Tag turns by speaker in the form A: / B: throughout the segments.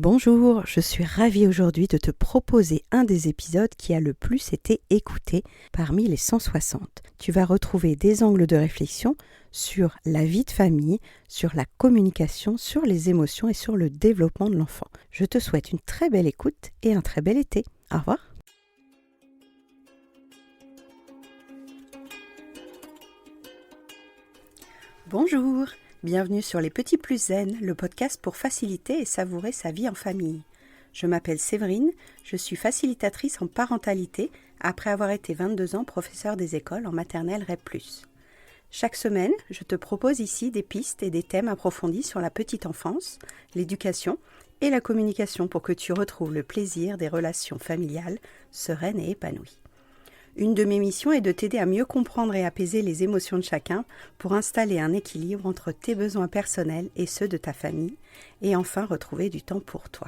A: Bonjour, je suis ravie aujourd'hui de te proposer un des épisodes qui a le plus été écouté parmi les 160. Tu vas retrouver des angles de réflexion sur la vie de famille, sur la communication, sur les émotions et sur le développement de l'enfant. Je te souhaite une très belle écoute et un très bel été. Au revoir. Bonjour, bienvenue sur Les Petits Plus Zen, le podcast pour faciliter et savourer sa vie en famille. Je m'appelle Séverine, je suis facilitatrice en parentalité après avoir été 22 ans professeure des écoles en maternelle REP+. Chaque semaine, je te propose ici des pistes et des thèmes approfondis sur la petite enfance, l'éducation et la communication pour que tu retrouves le plaisir des relations familiales sereines et épanouies. Une de mes missions est de t'aider à mieux comprendre et apaiser les émotions de chacun pour installer un équilibre entre tes besoins personnels et ceux de ta famille et enfin retrouver du temps pour toi.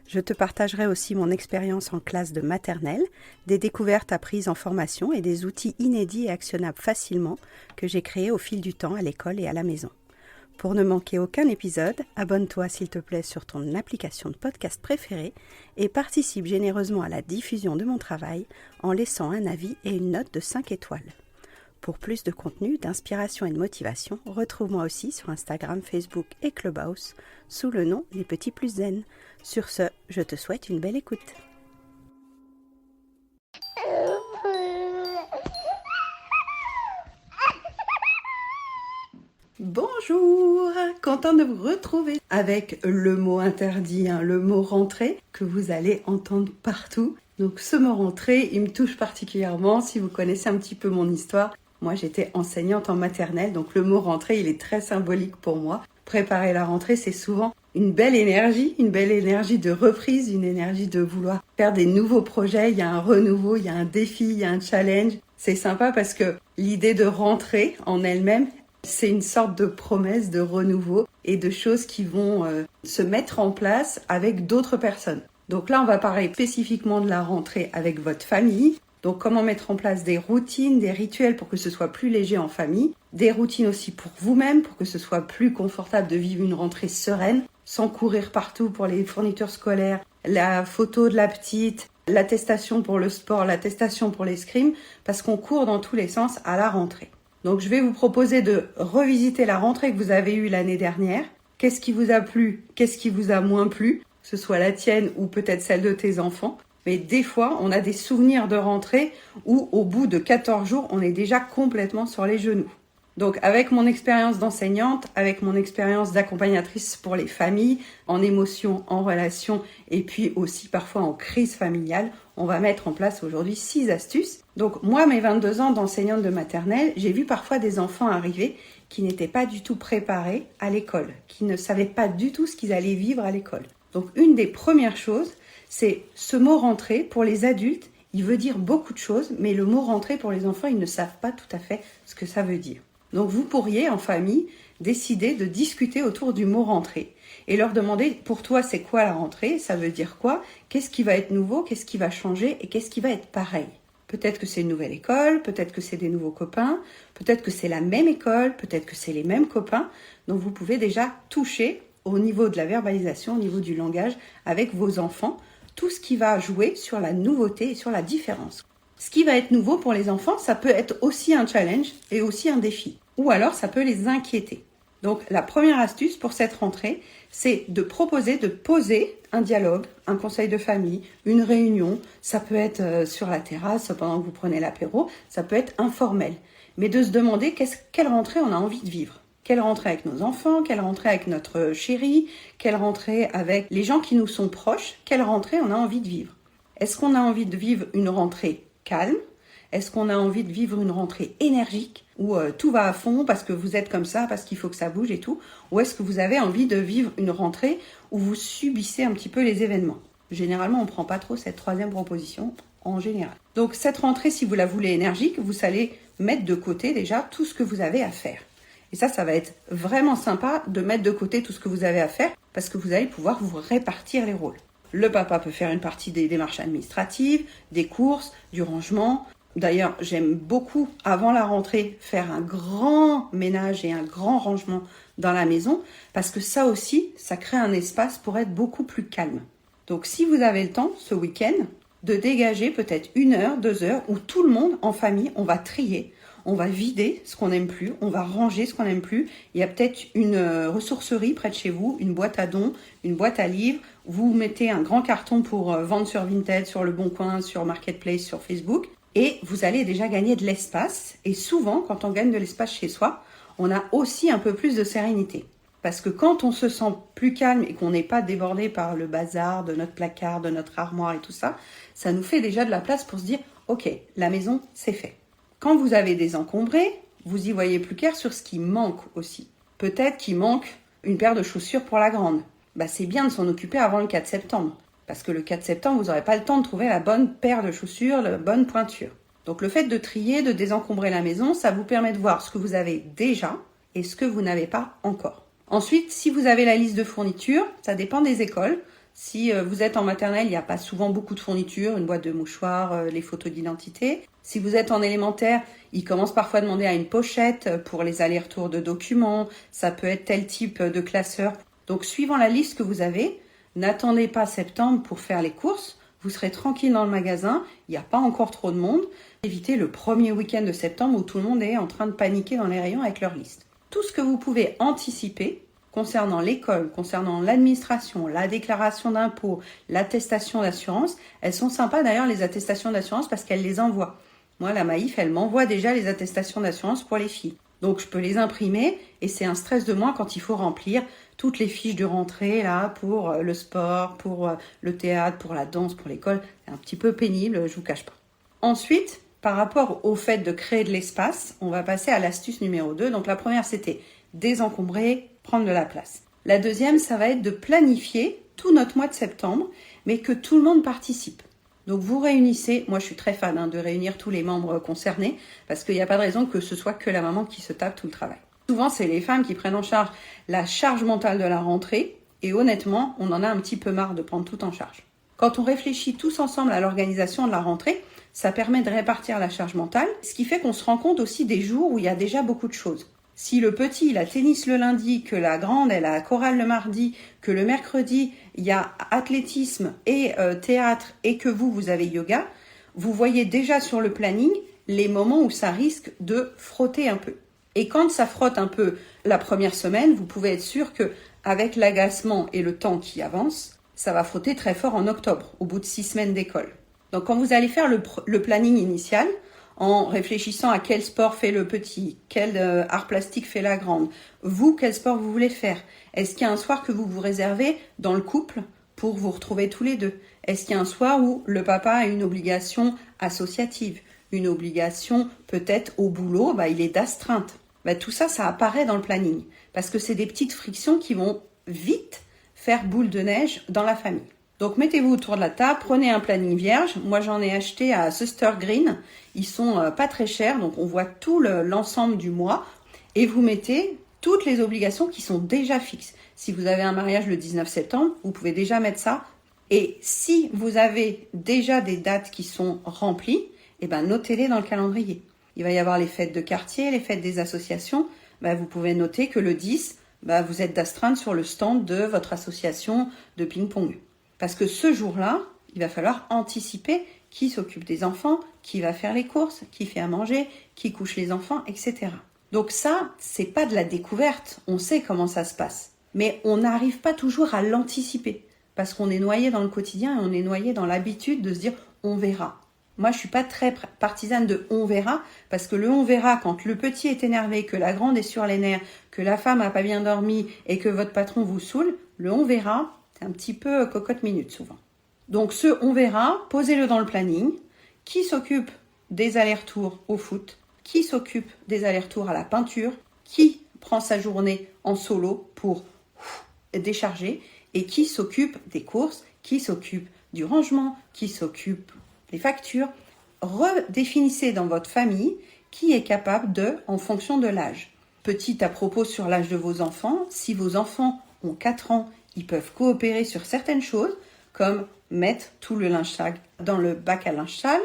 A: Je te partagerai aussi mon expérience en classe de maternelle, des découvertes apprises en formation et des outils inédits et actionnables facilement que j'ai créés au fil du temps à l'école et à la maison. Pour ne manquer aucun épisode, abonne-toi s'il te plaît sur ton application de podcast préférée et participe généreusement à la diffusion de mon travail en laissant un avis et une note de 5 étoiles. Pour plus de contenu, d'inspiration et de motivation, retrouve-moi aussi sur Instagram, Facebook et Clubhouse sous le nom Les Petits Plus Zen. Sur ce, je te souhaite une belle écoute. Bonjour, content de vous retrouver avec le mot interdit, le mot rentrée que vous allez entendre partout. Donc ce mot rentrée, il me touche particulièrement si vous connaissez un petit peu mon histoire. Moi j'étais enseignante en maternelle, donc le mot rentrée il est très symbolique pour moi. Préparer la rentrée c'est souvent une belle énergie de reprise, une énergie de vouloir faire des nouveaux projets. Il y a un renouveau, il y a un défi, il y a un challenge. C'est sympa parce que l'idée de rentrer en elle-même, c'est une sorte de promesse de renouveau et de choses qui vont se mettre en place avec d'autres personnes. Donc là, on va parler spécifiquement de la rentrée avec votre famille. Donc comment mettre en place des routines, des rituels pour que ce soit plus léger en famille. Des routines aussi pour vous-même, pour que ce soit plus confortable de vivre une rentrée sereine, sans courir partout pour les fournitures scolaires, la photo de la petite, l'attestation pour le sport, l'attestation pour l'escrime, parce qu'on court dans tous les sens à la rentrée. Donc je vais vous proposer de revisiter la rentrée que vous avez eue l'année dernière. Qu'est-ce qui vous a plu? Qu'est-ce qui vous a moins plu? Que ce soit la tienne ou peut-être celle de tes enfants. Mais des fois, on a des souvenirs de rentrée où au bout de 14 jours, on est déjà complètement sur les genoux. Donc avec mon expérience d'enseignante, avec mon expérience d'accompagnatrice pour les familles, en émotion, en relation et puis aussi parfois en crise familiale, on va mettre en place aujourd'hui 6 astuces. Donc moi, mes 22 ans d'enseignante de maternelle, j'ai vu parfois des enfants arriver qui n'étaient pas du tout préparés à l'école, qui ne savaient pas du tout ce qu'ils allaient vivre à l'école. Donc une des premières choses, c'est ce mot rentrée pour les adultes. Il veut dire beaucoup de choses, mais le mot rentrée pour les enfants, ils ne savent pas tout à fait ce que ça veut dire. Donc vous pourriez en famille décider de discuter autour du mot rentrée et leur demander pour toi c'est quoi la rentrée, ça veut dire quoi, qu'est-ce qui va être nouveau, qu'est-ce qui va changer et qu'est-ce qui va être pareil. Peut-être que c'est une nouvelle école, peut-être que c'est des nouveaux copains, peut-être que c'est la même école, peut-être que c'est les mêmes copains. Donc vous pouvez déjà toucher au niveau de la verbalisation, au niveau du langage avec vos enfants, tout ce qui va jouer sur la nouveauté et sur la différence. Ce qui va être nouveau pour les enfants, ça peut être aussi un challenge et aussi un défi. Ou alors, ça peut les inquiéter. Donc, la première astuce pour cette rentrée, c'est de proposer de poser un dialogue, un conseil de famille, une réunion. Ça peut être sur la terrasse pendant que vous prenez l'apéro. Ça peut être informel. Mais de se demander quelle rentrée on a envie de vivre. Quelle rentrée avec nos enfants, quelle rentrée avec notre chéri, quelle rentrée avec les gens qui nous sont proches, quelle rentrée on a envie de vivre. Est-ce qu'on a envie de vivre une rentrée calme? Est-ce qu'on a envie de vivre une rentrée énergique où tout va à fond parce que vous êtes comme ça, parce qu'il faut que ça bouge et tout? Ou est-ce que vous avez envie de vivre une rentrée où vous subissez un petit peu les événements? Généralement, on ne prend pas trop cette troisième proposition en général. Donc cette rentrée, si vous la voulez énergique, vous allez mettre de côté déjà tout ce que vous avez à faire. Et ça va être vraiment sympa de mettre de côté tout ce que vous avez à faire parce que vous allez pouvoir vous répartir les rôles. Le papa peut faire une partie des démarches administratives, des courses, du rangement. D'ailleurs, j'aime beaucoup, avant la rentrée, faire un grand ménage et un grand rangement dans la maison, parce que ça aussi, ça crée un espace pour être beaucoup plus calme. Donc si vous avez le temps, ce week-end, de dégager peut-être 1 heure, 2 heures, où tout le monde, en famille, on va trier, on va vider ce qu'on n'aime plus, on va ranger ce qu'on n'aime plus. Il y a peut-être une ressourcerie près de chez vous, une boîte à dons, une boîte à livres. Vous mettez un grand carton pour vendre sur Vinted, sur Le Bon Coin, sur Marketplace, sur Facebook. Et vous allez déjà gagner de l'espace. Et souvent, quand on gagne de l'espace chez soi, on a aussi un peu plus de sérénité. Parce que quand on se sent plus calme et qu'on n'est pas débordé par le bazar de notre placard, de notre armoire et tout ça, ça nous fait déjà de la place pour se dire « Ok, la maison, c'est fait ». Quand vous avez désencombré, vous y voyez plus clair sur ce qui manque aussi. Peut-être qu'il manque une paire de chaussures pour la grande. C'est bien de s'en occuper avant le 4 septembre. Parce que le 4 septembre, vous n'aurez pas le temps de trouver la bonne paire de chaussures, la bonne pointure. Donc le fait de trier, de désencombrer la maison, ça vous permet de voir ce que vous avez déjà et ce que vous n'avez pas encore. Ensuite, si vous avez la liste de fournitures, ça dépend des écoles. Si vous êtes en maternelle, il n'y a pas souvent beaucoup de fournitures, une boîte de mouchoirs, les photos d'identité. Si vous êtes en élémentaire, ils commencent parfois à demander à une pochette pour les allers-retours de documents. Ça peut être tel type de classeur. Donc suivant la liste que vous avez, n'attendez pas septembre pour faire les courses, vous serez tranquille dans le magasin, il n'y a pas encore trop de monde. Évitez le premier week-end de septembre où tout le monde est en train de paniquer dans les rayons avec leur liste. Tout ce que vous pouvez anticiper concernant l'école, concernant l'administration, la déclaration d'impôt, l'attestation d'assurance, elles sont sympas d'ailleurs les attestations d'assurance parce qu'elles les envoient. Moi, la Maïf, elle m'envoie déjà les attestations d'assurance pour les filles. Donc je peux les imprimer et c'est un stress de moins quand il faut remplir toutes les fiches de rentrée là pour le sport, pour le théâtre, pour la danse, pour l'école. C'est un petit peu pénible, je vous cache pas. Ensuite, par rapport au fait de créer de l'espace, on va passer à l'astuce numéro 2. Donc la première, c'était désencombrer, prendre de la place. La deuxième, ça va être de planifier tout notre mois de septembre, mais que tout le monde participe. Donc vous réunissez, moi je suis très fan de réunir tous les membres concernés, parce qu'il n'y a pas de raison que ce soit que la maman qui se tape tout le travail. Souvent c'est les femmes qui prennent en charge la charge mentale de la rentrée, et honnêtement, on en a un petit peu marre de prendre tout en charge. Quand on réfléchit tous ensemble à l'organisation de la rentrée, ça permet de répartir la charge mentale, ce qui fait qu'on se rend compte aussi des jours où il y a déjà beaucoup de choses. Si le petit, il a tennis le lundi, que la grande, elle a chorale le mardi, que le mercredi, il y a athlétisme et théâtre et que vous avez yoga, vous voyez déjà sur le planning les moments où ça risque de frotter un peu. Et quand ça frotte un peu la première semaine, vous pouvez être sûr que avec l'agacement et le temps qui avance, ça va frotter très fort en octobre, au bout de 6 semaines d'école. Donc quand vous allez faire le planning initial, en réfléchissant à quel sport fait le petit, quel art plastique fait la grande. Vous, quel sport vous voulez faire? Est-ce qu'il y a un soir que vous vous réservez dans le couple pour vous retrouver tous les deux? Est-ce qu'il y a un soir où le papa a une obligation associative, une obligation peut-être au boulot, il est d'astreinte? Tout ça, ça apparaît dans le planning parce que c'est des petites frictions qui vont vite faire boule de neige dans la famille. Donc mettez-vous autour de la table, prenez un planning vierge. Moi j'en ai acheté à Suster Green. Ils sont pas très chers, donc on voit tout l'ensemble du mois. Et vous mettez toutes les obligations qui sont déjà fixes. Si vous avez un mariage le 19 septembre, vous pouvez déjà mettre ça. Et si vous avez déjà des dates qui sont remplies, notez-les dans le calendrier. Il va y avoir les fêtes de quartier, les fêtes des associations. Vous pouvez noter que le 10, vous êtes d'astreinte sur le stand de votre association de ping-pong. Parce que ce jour-là, il va falloir anticiper qui s'occupe des enfants, qui va faire les courses, qui fait à manger, qui couche les enfants, etc. Donc ça, c'est pas de la découverte, on sait comment ça se passe. Mais on n'arrive pas toujours à l'anticiper. Parce qu'on est noyé dans le quotidien et on est noyé dans l'habitude de se dire « on verra ». Moi, je suis pas très partisane de « on verra » parce que le « on verra » quand le petit est énervé, que la grande est sur les nerfs, que la femme a pas bien dormi et que votre patron vous saoule, le « on verra », c'est un petit peu cocotte minute souvent. Donc ce on verra, posez-le dans le planning. Qui s'occupe des allers-retours au foot? Qui s'occupe des allers-retours à la peinture? Qui prend sa journée en solo pour décharger? Et qui s'occupe des courses? Qui s'occupe du rangement? Qui s'occupe des factures? Redéfinissez dans votre famille qui est capable de, en fonction de l'âge. Petit à propos sur l'âge de vos enfants, si vos enfants ont 4 ans, ils peuvent coopérer sur certaines choses, comme mettre tout le linge sale dans le bac à linge sale,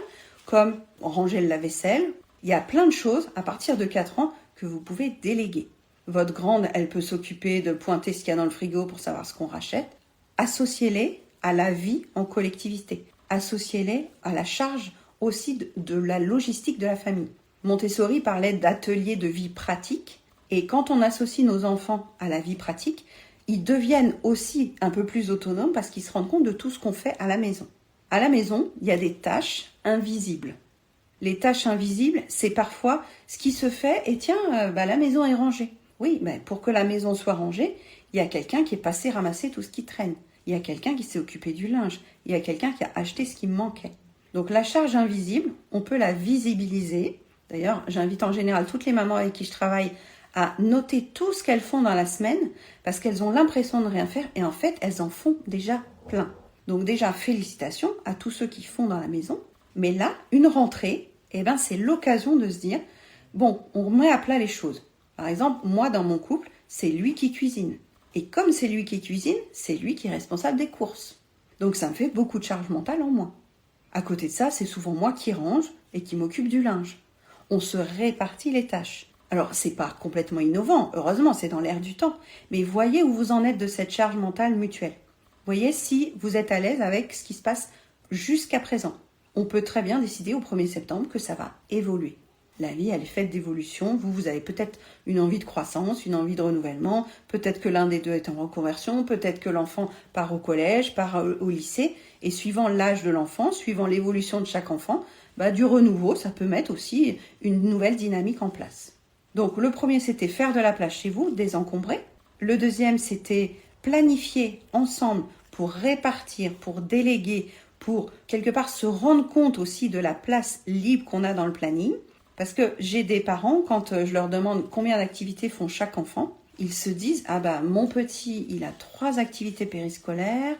A: comme ranger le lave-vaisselle. Il y a plein de choses à partir de 4 ans que vous pouvez déléguer. Votre grande, elle peut s'occuper de pointer ce qu'il y a dans le frigo pour savoir ce qu'on rachète. Associez-les à la vie en collectivité. Associez-les à la charge aussi de la logistique de la famille. Montessori parlait d'ateliers de vie pratique. Et quand on associe nos enfants à la vie pratique, ils deviennent aussi un peu plus autonomes parce qu'ils se rendent compte de tout ce qu'on fait à la maison. À la maison, il y a des tâches invisibles. Les tâches invisibles, c'est parfois ce qui se fait et tiens, la maison est rangée. Oui, mais pour que la maison soit rangée, il y a quelqu'un qui est passé ramasser tout ce qui traîne. Il y a quelqu'un qui s'est occupé du linge. Il y a quelqu'un qui a acheté ce qui me manquait. Donc la charge invisible, on peut la visibiliser. D'ailleurs, j'invite en général toutes les mamans avec qui je travaille à noter tout ce qu'elles font dans la semaine parce qu'elles ont l'impression de rien faire et en fait, elles en font déjà plein. Donc déjà, félicitations à tous ceux qui font dans la maison. Mais là, une rentrée, c'est l'occasion de se dire, bon, on remet à plat les choses. Par exemple, moi, dans mon couple, c'est lui qui cuisine. Et comme c'est lui qui cuisine, c'est lui qui est responsable des courses. Donc ça me fait beaucoup de charge mentale en moins. À côté de ça, c'est souvent moi qui range et qui m'occupe du linge. On se répartit les tâches. Alors, c'est pas complètement innovant, heureusement, c'est dans l'air du temps. Mais voyez où vous en êtes de cette charge mentale mutuelle. Voyez si vous êtes à l'aise avec ce qui se passe jusqu'à présent. On peut très bien décider au 1er septembre que ça va évoluer. La vie, elle est faite d'évolution. Vous avez peut-être une envie de croissance, une envie de renouvellement. Peut-être que l'un des deux est en reconversion. Peut-être que l'enfant part au collège, part au lycée. Et suivant l'âge de l'enfant, suivant l'évolution de chaque enfant, du renouveau, ça peut mettre aussi une nouvelle dynamique en place. Donc le premier, c'était faire de la place chez vous, désencombrer. Le deuxième, c'était planifier ensemble pour répartir, pour déléguer, pour quelque part se rendre compte aussi de la place libre qu'on a dans le planning. Parce que j'ai des parents, quand je leur demande combien d'activités font chaque enfant, ils se disent, mon petit, il a 3 activités périscolaires,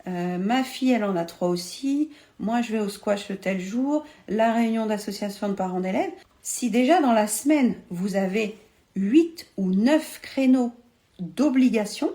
A: ma fille, elle en a 3 aussi, moi je vais au squash le tel jour, la réunion d'association de parents d'élèves. Si déjà dans la semaine, vous avez 8 ou 9 créneaux d'obligation,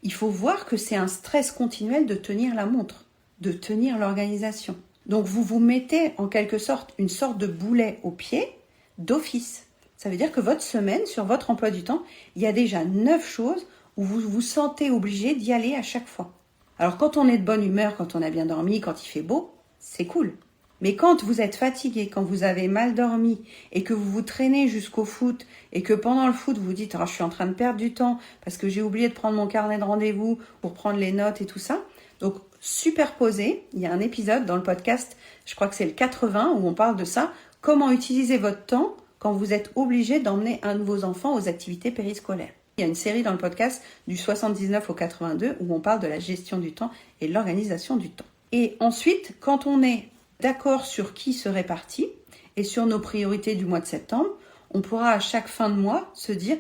A: il faut voir que c'est un stress continuel de tenir la montre, de tenir l'organisation. Donc vous vous mettez en quelque sorte une sorte de boulet au pied d'office. Ça veut dire que votre semaine, sur votre emploi du temps, il y a déjà 9 choses où vous vous sentez obligé d'y aller à chaque fois. Alors quand on est de bonne humeur, quand on a bien dormi, quand il fait beau, c'est cool. Mais quand vous êtes fatigué, quand vous avez mal dormi et que vous vous traînez jusqu'au foot et que pendant le foot vous vous dites je suis en train de perdre du temps parce que j'ai oublié de prendre mon carnet de rendez-vous pour prendre les notes et tout ça. Donc superposé, il y a un épisode dans le podcast, je crois que c'est le 80 où on parle de ça, comment utiliser votre temps quand vous êtes obligé d'emmener un de vos enfants aux activités périscolaires. Il y a une série dans le podcast du 79 au 82 où on parle de la gestion du temps et de l'organisation du temps. Et ensuite, quand on est d'accord sur qui se répartit et sur nos priorités du mois de septembre, on pourra à chaque fin de mois se dire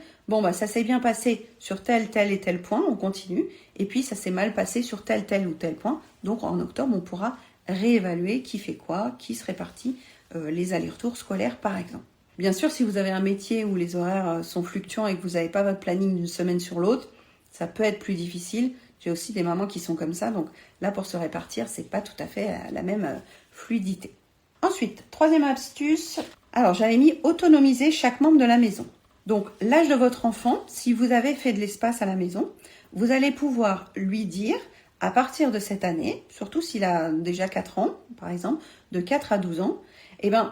A: ça s'est bien passé sur tel et tel point, on continue, et puis ça s'est mal passé sur tel ou tel point. Donc en octobre, on pourra réévaluer qui fait quoi, qui se répartit les allers-retours scolaires par exemple. Bien sûr, si vous avez un métier où les horaires sont fluctuants et que vous n'avez pas votre planning d'une semaine sur l'autre, ça peut être plus difficile. J'ai aussi des mamans qui sont comme ça, donc là pour se répartir, c'est pas tout à fait la même fluidité. Ensuite, troisième astuce, alors j'avais mis autonomiser chaque membre de la maison. Donc l'âge de votre enfant, si vous avez fait de l'espace à la maison, vous allez pouvoir lui dire à partir de cette année, surtout s'il a déjà 4 ans par exemple, de 4 à 12 ans,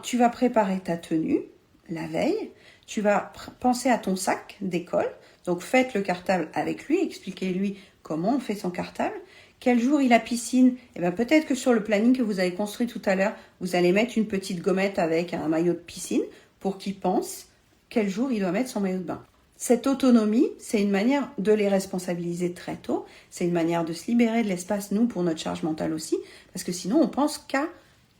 A: tu vas préparer ta tenue la veille, tu vas penser à ton sac d'école, donc faites le cartable avec lui, expliquez-lui comment on fait son cartable. Quel jour il a piscine? Peut-être que sur le planning que vous avez construit tout à l'heure, vous allez mettre une petite gommette avec un maillot de piscine pour qu'il pense quel jour il doit mettre son maillot de bain. Cette autonomie, c'est une manière de les responsabiliser très tôt. C'est une manière de se libérer de l'espace, nous, pour notre charge mentale aussi, parce que sinon, on pense qu'à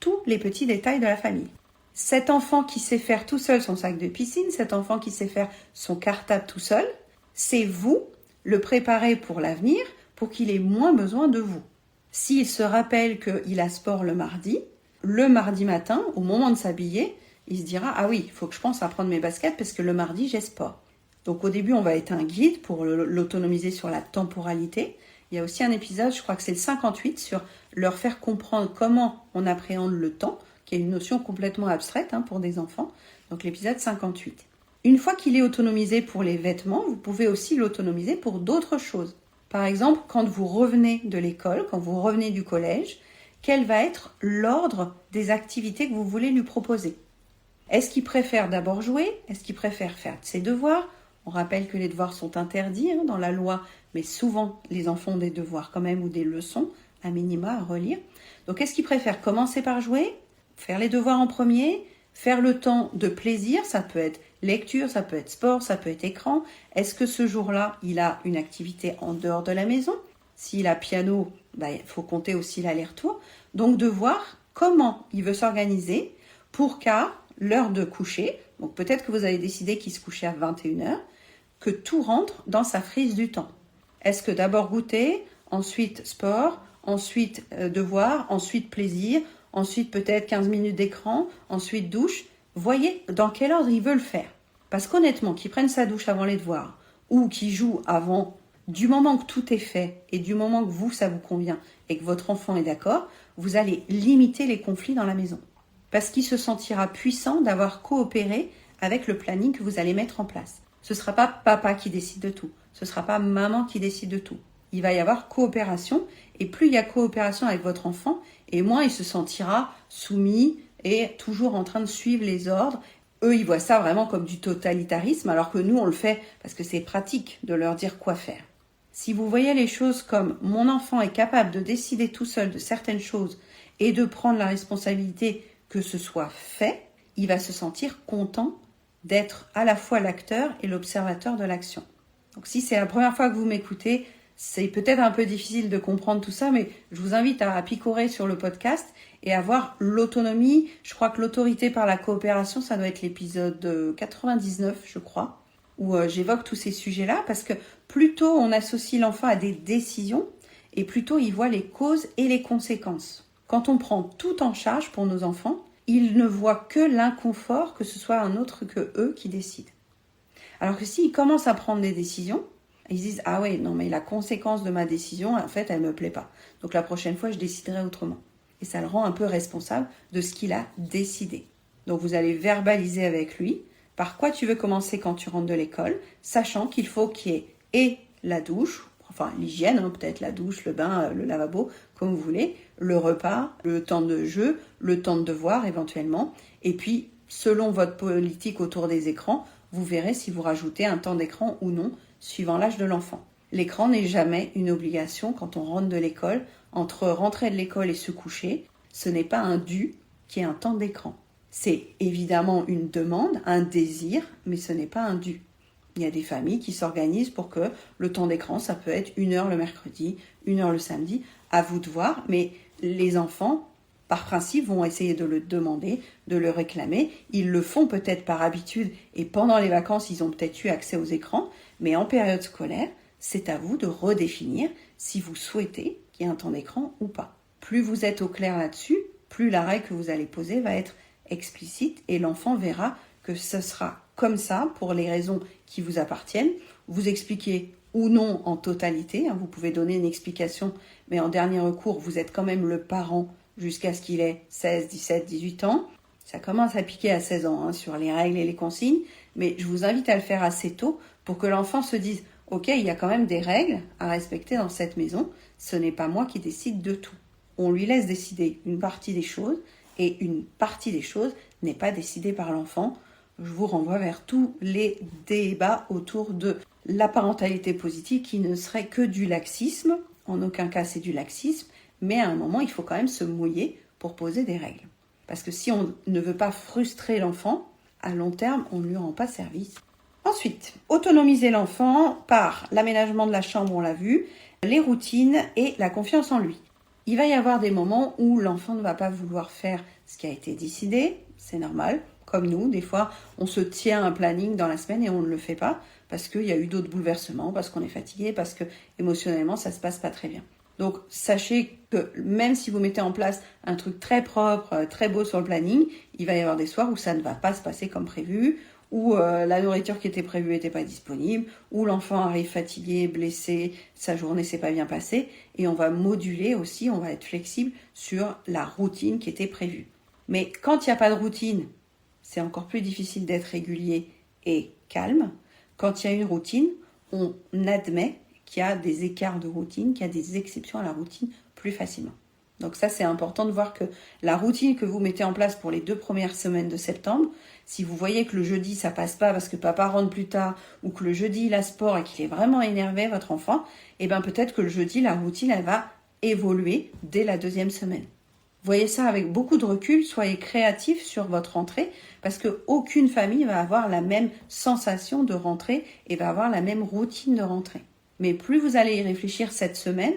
A: tous les petits détails de la famille. Cet enfant qui sait faire tout seul son sac de piscine, cet enfant qui sait faire son cartable tout seul, c'est vous le préparer pour l'avenir, pour qu'il ait moins besoin de vous. S'il se rappelle qu'il a sport le mardi matin, au moment de s'habiller, il se dira « Ah oui, il faut que je pense à prendre mes baskets parce que le mardi, j'ai sport. » Donc au début, on va être un guide pour l'autonomiser sur la temporalité. Il y a aussi un épisode, je crois que c'est le 58, sur leur faire comprendre comment on appréhende le temps. qui est une notion complètement abstraite pour des enfants, donc l'épisode 58. Une fois qu'il est autonomisé pour les vêtements, vous pouvez aussi l'autonomiser pour d'autres choses. Par exemple, quand vous revenez de l'école, quand vous revenez du collège, quel va être l'ordre des activités que vous voulez lui proposer? Est-ce qu'il préfère d'abord jouer? Est-ce qu'il préfère faire ses devoirs? On rappelle que les devoirs sont interdits dans la loi, mais souvent les enfants ont des devoirs quand même ou des leçons à minima à relire. Donc est-ce qu'il préfère commencer par jouer, faire les devoirs en premier, faire le temps de plaisir? Ça peut être lecture, ça peut être sport, ça peut être écran. Est-ce que ce jour-là, il a une activité en dehors de la maison? S'il a piano, il faut compter aussi l'aller-retour. Donc de voir comment il veut s'organiser pour qu'à l'heure de coucher, donc peut-être que vous avez décidé qu'il se couchait à 21h, que tout rentre dans sa frise du temps. Est-ce que d'abord goûter, ensuite sport, ensuite devoir, ensuite plaisir, ensuite peut-être 15 minutes d'écran, ensuite douche? Voyez dans quel ordre il veut le faire. Parce qu'honnêtement, qu'il prenne sa douche avant les devoirs ou qu'il joue avant, du moment que tout est fait et du moment que vous, ça vous convient et que votre enfant est d'accord, vous allez limiter les conflits dans la maison. Parce qu'il se sentira puissant d'avoir coopéré avec le planning que vous allez mettre en place. Ce ne sera pas papa qui décide de tout. Ce ne sera pas maman qui décide de tout. Il va y avoir coopération. Et plus il y a coopération avec votre enfant, et moins il se sentira soumis et toujours en train de suivre les ordres. Eux, ils voient ça vraiment comme du totalitarisme, alors que nous, on le fait parce que c'est pratique de leur dire quoi faire. Si vous voyez les choses comme mon enfant est capable de décider tout seul de certaines choses et de prendre la responsabilité que ce soit fait, il va se sentir content d'être à la fois l'acteur et l'observateur de l'action. Donc si c'est la première fois que vous m'écoutez, c'est peut-être un peu difficile de comprendre tout ça, mais je vous invite à picorer sur le podcast et à voir l'autonomie. Je crois que l'autorité par la coopération, ça doit être l'épisode 99, je crois, où j'évoque tous ces sujets-là, parce que plus tôt on associe l'enfant à des décisions, et plus tôt il voit les causes et les conséquences. Quand on prend tout en charge pour nos enfants, ils ne voient que l'inconfort, que ce soit un autre que eux qui décident. Alors que s'ils commencent à prendre des décisions, ils disent « Ah ouais, non mais la conséquence de ma décision, en fait, elle me plaît pas. Donc la prochaine fois, je déciderai autrement. » Et ça le rend un peu responsable de ce qu'il a décidé. Donc vous allez verbaliser avec lui par quoi tu veux commencer quand tu rentres de l'école, sachant qu'il faut qu'il y ait et la douche, enfin l'hygiène, peut-être la douche, le bain, le lavabo, comme vous voulez, le repas, le temps de jeu, le temps de devoir éventuellement, et puis selon votre politique autour des écrans, vous verrez si vous rajoutez un temps d'écran ou non, suivant l'âge de l'enfant. L'écran n'est jamais une obligation quand on rentre de l'école. Entre rentrer de l'école et se coucher, ce n'est pas un dû qui est un temps d'écran. C'est évidemment une demande, un désir, mais ce n'est pas un dû. Il y a des familles qui s'organisent pour que le temps d'écran, ça peut être 1 heure le mercredi, 1 heure le samedi, à vous de voir, mais les enfants, par principe, vont essayer de le demander, de le réclamer. Ils le font peut-être par habitude et pendant les vacances, ils ont peut-être eu accès aux écrans, mais en période scolaire, c'est à vous de redéfinir si vous souhaitez qu'il y ait un temps d'écran ou pas. Plus vous êtes au clair là-dessus, plus la règle que vous allez poser va être explicite et l'enfant verra que ce sera comme ça pour les raisons qui vous appartiennent. Vous expliquez ou non en totalité, vous pouvez donner une explication, mais en dernier recours, vous êtes quand même le parent jusqu'à ce qu'il ait 16, 17, 18 ans. Ça commence à piquer à 16 ans sur les règles et les consignes, mais je vous invite à le faire assez tôt pour que l'enfant se dise « Ok, il y a quand même des règles à respecter dans cette maison, ce n'est pas moi qui décide de tout. » On lui laisse décider une partie des choses et une partie des choses n'est pas décidée par l'enfant. Je vous renvoie vers tous les débats autour de la parentalité positive qui ne serait que du laxisme. En aucun cas c'est du laxisme, mais à un moment il faut quand même se mouiller pour poser des règles. Parce que si on ne veut pas frustrer l'enfant, à long terme on ne lui rend pas service. Ensuite, autonomiser l'enfant par l'aménagement de la chambre, on l'a vu, les routines et la confiance en lui. Il va y avoir des moments où l'enfant ne va pas vouloir faire ce qui a été décidé, c'est normal. Comme nous, des fois, on se tient un planning dans la semaine et on ne le fait pas parce qu'il y a eu d'autres bouleversements, parce qu'on est fatigué, parce que émotionnellement, ça se passe pas très bien. Donc, sachez que même si vous mettez en place un truc très propre, très beau sur le planning, il va y avoir des soirs où ça ne va pas se passer comme prévu, où la nourriture qui était prévue n'était pas disponible, où l'enfant arrive fatigué, blessé, sa journée s'est pas bien passée, et on va moduler aussi, on va être flexible sur la routine qui était prévue. Mais quand il n'y a pas de routine, c'est encore plus difficile d'être régulier et calme. Quand il y a une routine, on admet qu'il y a des écarts de routine, qu'il y a des exceptions à la routine plus facilement. Donc ça, c'est important de voir que la routine que vous mettez en place pour les 2 premières semaines de septembre, si vous voyez que le jeudi, ça passe pas parce que papa rentre plus tard ou que le jeudi, il a sport et qu'il est vraiment énervé, votre enfant, eh bien peut-être que le jeudi, la routine, elle va évoluer dès la 2e semaine. Voyez ça avec beaucoup de recul, soyez créatifs sur votre rentrée parce qu'aucune famille va avoir la même sensation de rentrée et va avoir la même routine de rentrée. Mais plus vous allez y réfléchir cette semaine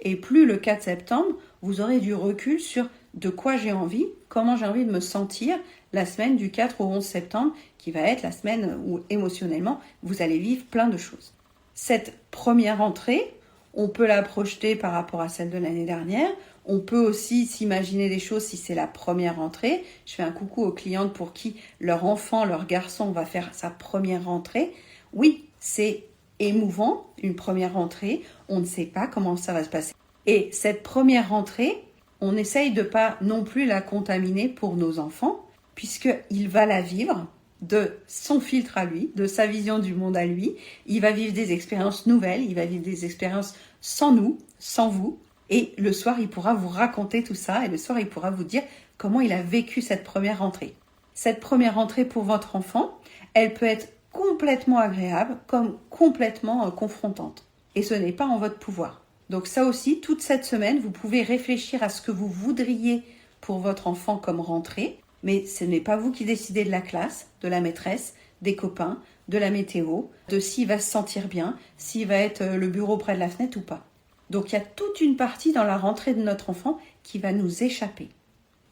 A: et plus le 4 septembre, vous aurez du recul sur de quoi j'ai envie, comment j'ai envie de me sentir la semaine du 4 au 11 septembre qui va être la semaine où émotionnellement vous allez vivre plein de choses. Cette première rentrée, on peut la projeter par rapport à celle de l'année dernière. On peut aussi s'imaginer des choses si c'est la première rentrée. Je fais un coucou aux clientes pour qui leur enfant, leur garçon va faire sa première rentrée. Oui, c'est émouvant, une première rentrée. On ne sait pas comment ça va se passer. Et cette première rentrée, on essaye de pas non plus la contaminer pour nos enfants, puisqu'il va la vivre de son filtre à lui, de sa vision du monde à lui. Il va vivre des expériences nouvelles, il va vivre des expériences sans nous, sans vous. Et le soir, il pourra vous raconter tout ça et le soir, il pourra vous dire comment il a vécu cette première rentrée. Cette première rentrée pour votre enfant, elle peut être complètement agréable comme complètement confrontante. Et ce n'est pas en votre pouvoir. Donc ça aussi, toute cette semaine, vous pouvez réfléchir à ce que vous voudriez pour votre enfant comme rentrée. Mais ce n'est pas vous qui décidez de la classe, de la maîtresse, des copains, de la météo, de s'il va se sentir bien, s'il va être le bureau près de la fenêtre ou pas. Donc il y a toute une partie dans la rentrée de notre enfant qui va nous échapper.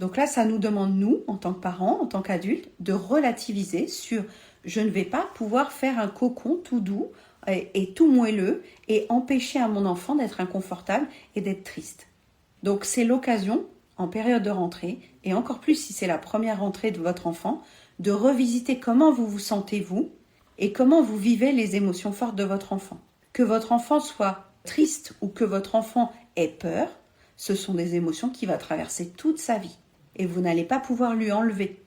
A: Donc là, ça nous demande, nous, en tant que parents, en tant qu'adultes, de relativiser sur « je ne vais pas pouvoir faire un cocon tout doux et tout moelleux et empêcher à mon enfant d'être inconfortable et d'être triste ». Donc c'est l'occasion, en période de rentrée, et encore plus si c'est la première rentrée de votre enfant, de revisiter comment vous vous sentez vous et comment vous vivez les émotions fortes de votre enfant. Que votre enfant soit triste ou que votre enfant ait peur, ce sont des émotions qui vont traverser toute sa vie et vous n'allez pas pouvoir lui enlever.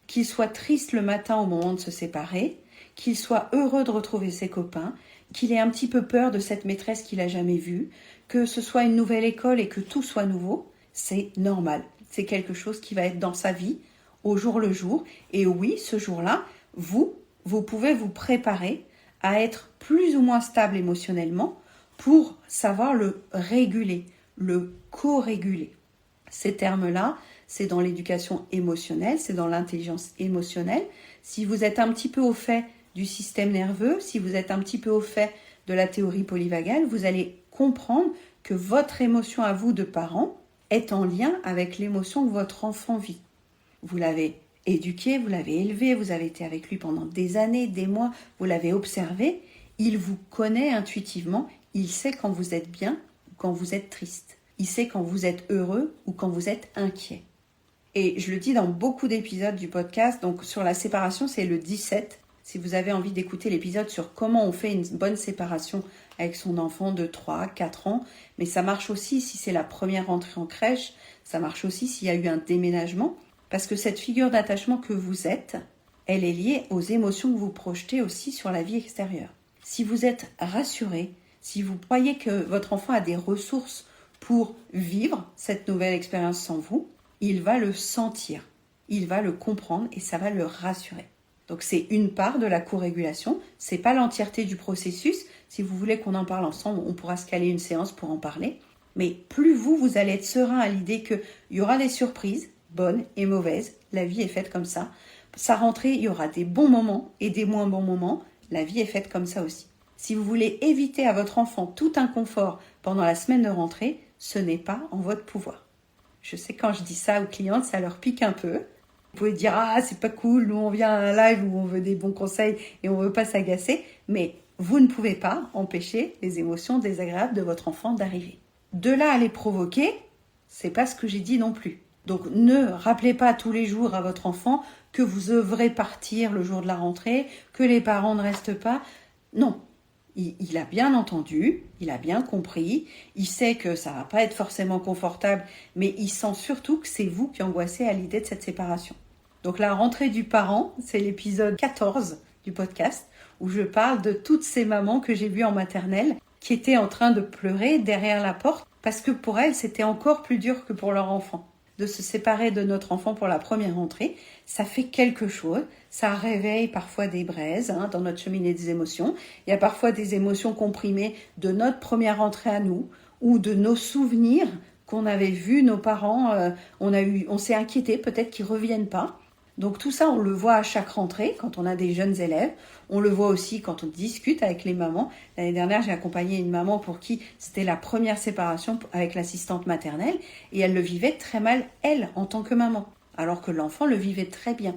A: Qu'il soit triste le matin au moment de se séparer, qu'il soit heureux de retrouver ses copains, qu'il ait un petit peu peur de cette maîtresse qu'il n'a jamais vue, que ce soit une nouvelle école et que tout soit nouveau, c'est normal. C'est quelque chose qui va être dans sa vie au jour le jour. Et oui, ce jour-là, vous pouvez vous préparer à être plus ou moins stable émotionnellement pour savoir le réguler, le co-réguler. Ces termes-là, c'est dans l'éducation émotionnelle, c'est dans l'intelligence émotionnelle. Si vous êtes un petit peu au fait du système nerveux, si vous êtes un petit peu au fait de la théorie polyvagale, vous allez comprendre que votre émotion à vous de parent est en lien avec l'émotion que votre enfant vit. Vous l'avez éduqué, vous l'avez élevé, vous avez été avec lui pendant des années, des mois, vous l'avez observé, il vous connaît intuitivement, il sait quand vous êtes bien ou quand vous êtes triste. Il sait quand vous êtes heureux ou quand vous êtes inquiet. Et je le dis dans beaucoup d'épisodes du podcast, donc sur la séparation, c'est le 17. Si vous avez envie d'écouter l'épisode sur comment on fait une bonne séparation avec son enfant de 3, 4 ans, mais ça marche aussi si c'est la première rentrée en crèche, ça marche aussi s'il y a eu un déménagement, parce que cette figure d'attachement que vous êtes, elle est liée aux émotions que vous projetez aussi sur la vie extérieure. Si vous êtes rassuré, si vous croyez que votre enfant a des ressources pour vivre cette nouvelle expérience sans vous, il va le sentir, il va le comprendre et ça va le rassurer. Donc c'est une part de la co-régulation, c'est pas l'entièreté du processus. Si vous voulez qu'on en parle ensemble, on pourra se caler une séance pour en parler. Mais plus vous allez être serein à l'idée qu'il y aura des surprises, bonnes et mauvaises, la vie est faite comme ça. Sa rentrée, il y aura des bons moments et des moins bons moments, la vie est faite comme ça aussi. Si vous voulez éviter à votre enfant tout inconfort pendant la semaine de rentrée, ce n'est pas en votre pouvoir. Je sais quand je dis ça aux clientes, ça leur pique un peu. Vous pouvez dire « Ah, c'est pas cool, nous on vient à un live où on veut des bons conseils et on veut pas s'agacer », mais vous ne pouvez pas empêcher les émotions désagréables de votre enfant d'arriver. De là à les provoquer, c'est pas ce que j'ai dit non plus. Donc ne rappelez pas tous les jours à votre enfant que vous devrez partir le jour de la rentrée, que les parents ne restent pas. Non, Il a bien entendu, il a bien compris, il sait que ça va pas être forcément confortable, mais il sent surtout que c'est vous qui angoissez à l'idée de cette séparation. Donc la rentrée du parent, c'est l'épisode 14 du podcast, où je parle de toutes ces mamans que j'ai vues en maternelle, qui étaient en train de pleurer derrière la porte, parce que pour elles, c'était encore plus dur que pour leur enfant. De se séparer de notre enfant pour la première rentrée, ça fait quelque chose, ça réveille parfois des braises dans notre cheminée des émotions. Il y a parfois des émotions comprimées de notre première rentrée à nous ou de nos souvenirs qu'on avait vus nos parents, on s'est inquiété peut-être qu'ils reviennent pas. Donc tout ça, on le voit à chaque rentrée quand on a des jeunes élèves. On le voit aussi quand on discute avec les mamans. L'année dernière, j'ai accompagné une maman pour qui c'était la première séparation avec l'assistante maternelle et elle le vivait très mal, elle, en tant que maman, alors que l'enfant le vivait très bien.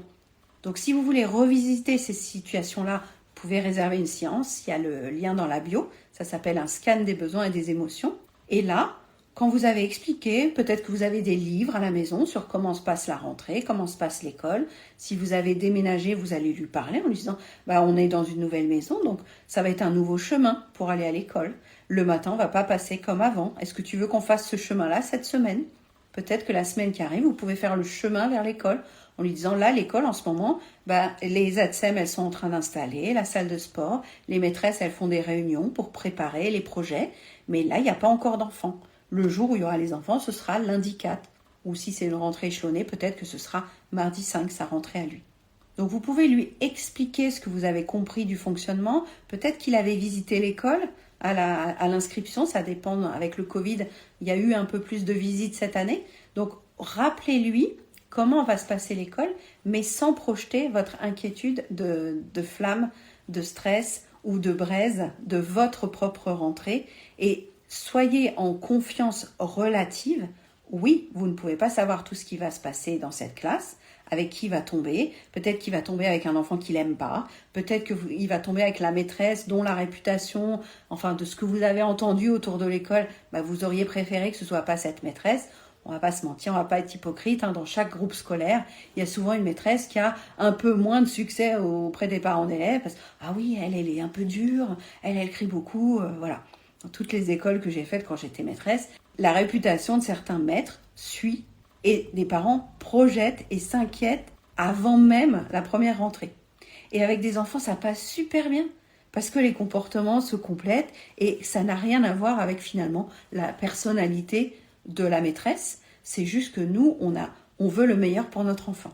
A: Donc si vous voulez revisiter ces situations-là, vous pouvez réserver une séance. Il y a le lien dans la bio. Ça s'appelle un scan des besoins et des émotions. Et là, quand vous avez expliqué, peut-être que vous avez des livres à la maison sur comment se passe la rentrée, comment se passe l'école. Si vous avez déménagé, vous allez lui parler en lui disant on est dans une nouvelle maison, donc ça va être un nouveau chemin pour aller à l'école. Le matin, on va pas passer comme avant. Est-ce que tu veux qu'on fasse ce chemin-là cette semaine ? Peut-être que la semaine qui arrive, vous pouvez faire le chemin vers l'école en lui disant là, l'école en ce moment, les ATSEM, elles sont en train d'installer la salle de sport. Les maîtresses, elles font des réunions pour préparer les projets. Mais là, il n'y a pas encore d'enfants. Le jour où il y aura les enfants, ce sera lundi 4. Ou si c'est une rentrée échelonnée, peut-être que ce sera mardi 5, sa rentrée à lui. Donc vous pouvez lui expliquer ce que vous avez compris du fonctionnement. Peut-être qu'il avait visité l'école à l'inscription, ça dépend. Avec le Covid, il y a eu un peu plus de visites cette année. Donc rappelez-lui comment va se passer l'école, mais sans projeter votre inquiétude de flamme, de stress ou de braise de votre propre rentrée. Et soyez en confiance relative. Oui, vous ne pouvez pas savoir tout ce qui va se passer dans cette classe, avec qui il va tomber. Peut-être qu'il va tomber avec un enfant qu'il n'aime pas. Peut-être qu'il va tomber avec la maîtresse dont la réputation, de ce que vous avez entendu autour de l'école, vous auriez préféré que ce ne soit pas cette maîtresse. On ne va pas se mentir, on ne va pas être hypocrite. Dans chaque groupe scolaire, il y a souvent une maîtresse qui a un peu moins de succès auprès des parents d'élèves. Parce elle est un peu dure, elle crie beaucoup, voilà. Dans toutes les écoles que j'ai faites quand j'étais maîtresse, la réputation de certains maîtres suit et les parents projettent et s'inquiètent avant même la première rentrée. Et avec des enfants, ça passe super bien parce que les comportements se complètent et ça n'a rien à voir avec finalement la personnalité de la maîtresse. C'est juste que nous, on veut le meilleur pour notre enfant.